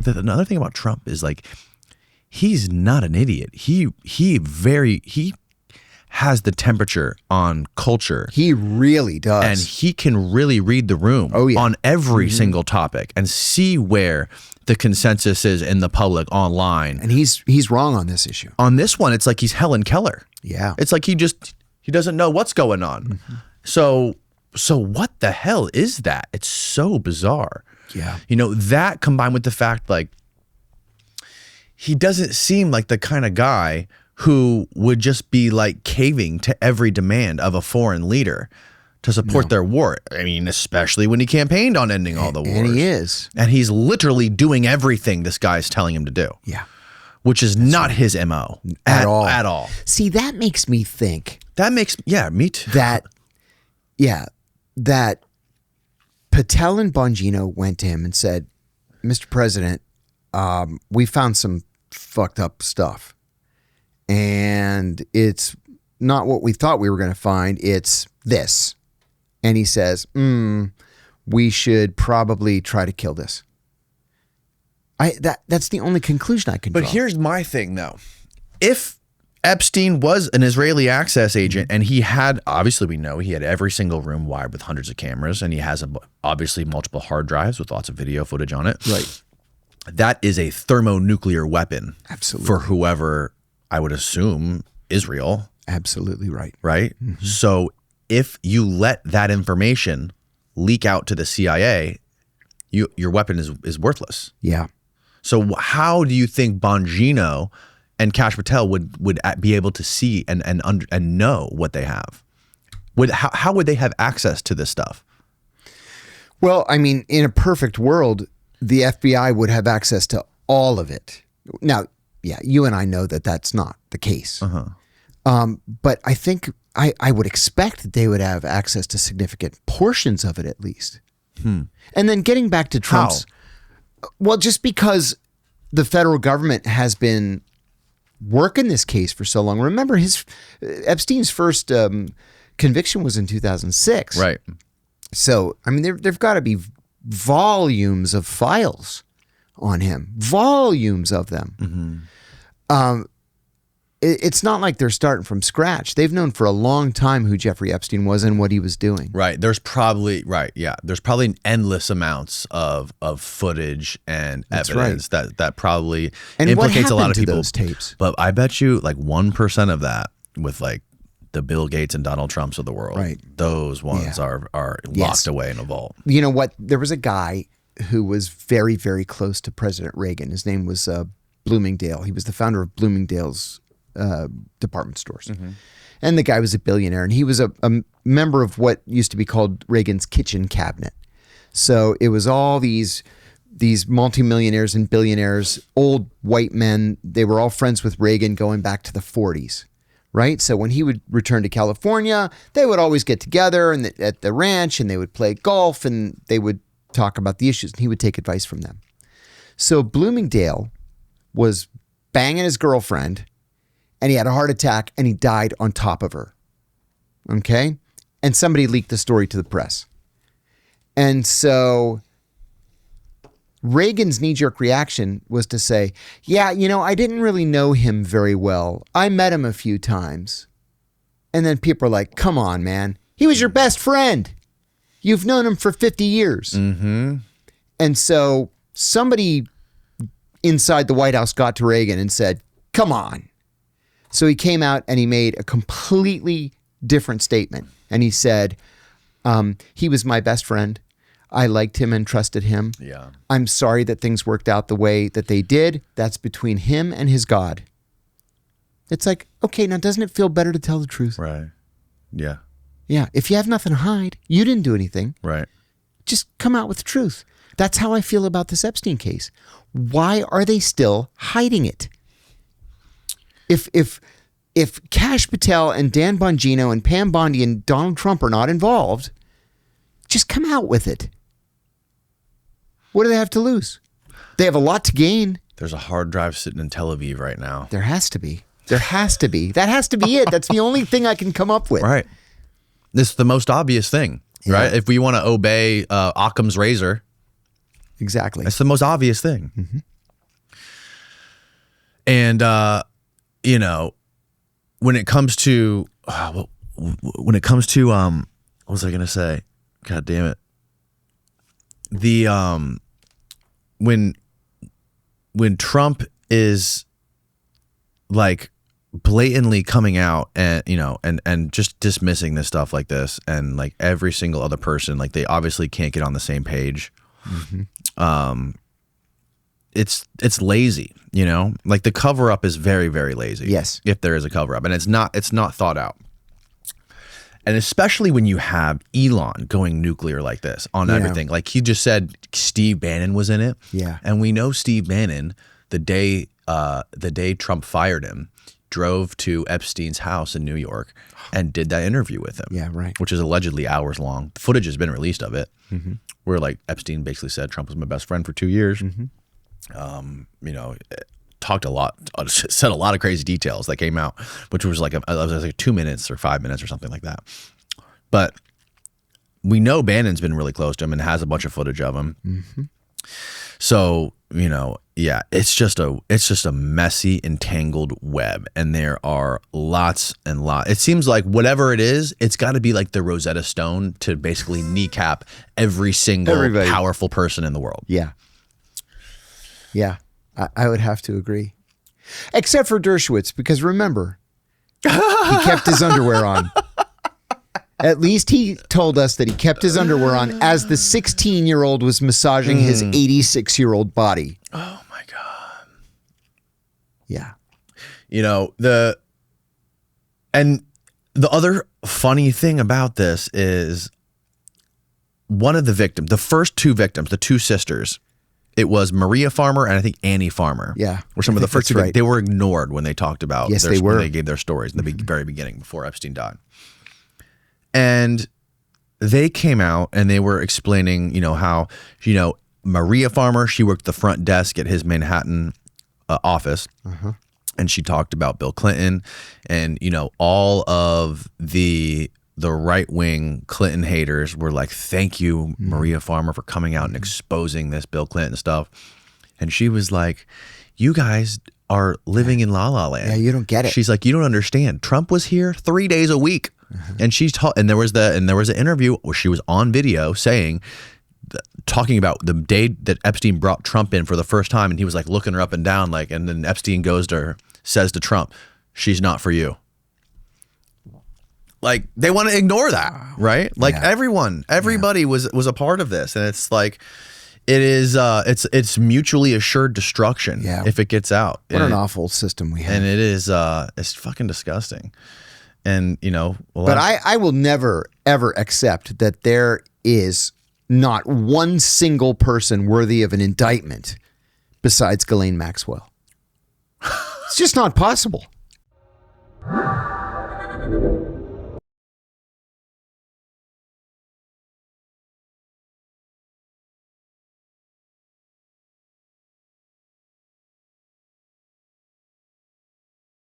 another thing about Trump is like, he's not an idiot. He has the temperature on culture. He really does. And he can really read the room on every single topic and see where the consensus is in the public online. And he's wrong on this issue. On this one, it's like he's Helen Keller. Yeah. It's like he doesn't know what's going on. So what the hell is that? It's so bizarre. Yeah. You know, that combined with the fact, like, he doesn't seem like the kind of guy who would just be like caving to every demand of a foreign leader to support their war. I mean, especially when he campaigned on ending all the wars. And he is. And he's literally doing everything this guy's telling him to do. Yeah. Which is not his MO at all. See, that makes me think. Me too. That Patel and Bongino went to him and said, Mr. President, we found some fucked up stuff. And it's not what we thought we were going to find. It's this. And he says, we should probably try to kill this. That's the only conclusion I can draw. But here's my thing, though. If Epstein was an Israeli access agent and he had, obviously we know he had every single room wired with hundreds of cameras, and he has obviously multiple hard drives with lots of video footage on it. Right. That is a thermonuclear weapon. Absolutely. For whoever, I would assume, Israel. Absolutely right. Right? Mm-hmm. So if you let that information leak out to the CIA, your weapon is worthless. Yeah. So how do you think Bongino and Kash Patel would be able to see and know what they have? How would they have access to this stuff? Well, I mean, in a perfect world, the FBI would have access to all of it. Now, yeah, you and I know that that's not the case. But I think I would expect that they would have access to significant portions of it at least. And then getting back to Trump's, well, just because the federal government has been working this case for so long. Remember, Epstein's first conviction was in 2006. Right. So, I mean, there've got to be volumes of files on him, volumes of them. It's not like they're starting from scratch. They've known for a long time who Jeffrey Epstein was and what he was doing. Right. There's probably there's probably endless amounts of footage and evidence that probably implicates a lot of people. Those tapes? But I bet you like 1% of that with like the Bill Gates and Donald Trumps of the world. Right. Those ones are locked away in a vault. You know what? There was a guy who was very, very close to President Reagan. His name was Bloomingdale. He was the founder of Bloomingdale's department stores. And the guy was a billionaire, and he was a member of what used to be called Reagan's kitchen cabinet. So it was all these multimillionaires and billionaires, old white men. They were all friends with Reagan going back to the 40s. Right. So when he would return to California, they would always get together at the ranch, and they would play golf, and they would talk about the issues, and he would take advice from them. So Bloomingdale was banging his girlfriend, and he had a heart attack, and he died on top of her. Okay. And somebody leaked the story to the press. And so Reagan's knee-jerk reaction was to say, yeah, you know, I didn't really know him very well. I met him a few times. And then people are like, come on, man. He was your best friend. You've known him for 50 years. And so somebody inside the White House got to Reagan and said, come on. So he came out and he made a completely different statement. And he said, he was my best friend. I liked him and trusted him. Yeah. I'm sorry that things worked out the way that they did. That's between him and his God. It's like, okay, now doesn't it feel better to tell the truth? Right. Yeah. Yeah. If you have nothing to hide, you didn't do anything. Right. Just come out with the truth. That's how I feel about this Epstein case. Why are they still hiding it? If Kash Patel and Dan Bongino and Pam Bondi and Donald Trump are not involved, just come out with it. What do they have to lose? They have a lot to gain. There's a hard drive sitting in Tel Aviv right now. There has to be. There has to be. That has to be it. That's the only thing I can come up with. Right. This is the most obvious thing, right? If we want to obey Occam's razor. Exactly. That's the most obvious thing. And, you know, when it comes to, what was I going to say? God damn it. When Trump is like blatantly coming out and, you know, and just dismissing this stuff like this, and like every single other person, like they obviously can't get on the same page. It's lazy, you know, like the cover up is very, very lazy. Yes. If there is a cover up, and it's not thought out. And especially when you have Elon going nuclear like this on everything. Like he just said Steve Bannon was in it. Yeah. And we know Steve Bannon, the day Trump fired him, drove to Epstein's house in New York and did that interview with him. Yeah, right. Which is allegedly hours long. Footage has been released of it. Where like Epstein basically said Trump was my best friend for 2 years. You know, talked a lot, said a lot of crazy details that came out, which was like, it was like 2 minutes or 5 minutes or something like that. But we know Bannon's been really close to him and has a bunch of footage of him. So, you know, yeah, it's just a messy, entangled web. And there are lots and lots. It seems like whatever it is, it's got to be like the Rosetta Stone to basically kneecap every single powerful person in the world. Yeah. Yeah. I would have to agree. Except for Dershowitz, because remember, he kept his underwear on. At least he told us that he kept his underwear on as the 16-year-old was massaging his 86-year-old body. Oh, my God. Yeah. You know, the other funny thing about this is one of the victims, the first two victims, the two sisters, it was Maria Farmer and I think Annie Farmer. Yeah. Were some of the first two. Right. They were ignored when they talked about when they gave their stories in the very beginning before Epstein died. And they came out and they were explaining, you know, how, you know, Maria Farmer, she worked the front desk at his Manhattan office. And she talked about Bill Clinton and, you know, all of the right-wing Clinton haters were like, thank you, Maria Farmer, for coming out and exposing this Bill Clinton stuff. And she was like, you guys are living in La La Land. Yeah, you don't get it. She's like, you don't understand. Trump was here 3 days a week. And she's and there was an interview where she was on video saying, talking about the day that Epstein brought Trump in for the first time, and he was like looking her up and down, like, and then Epstein goes to her, says to Trump, she's not for you. Like, they want to ignore that, right? Like everybody was a part of this, and it's like, it is it's mutually assured destruction if it gets out. What an awful system we have. And it is it's fucking disgusting. And, you know, but I will never ever accept that there is not one single person worthy of an indictment besides Ghislaine Maxwell. It's just not possible.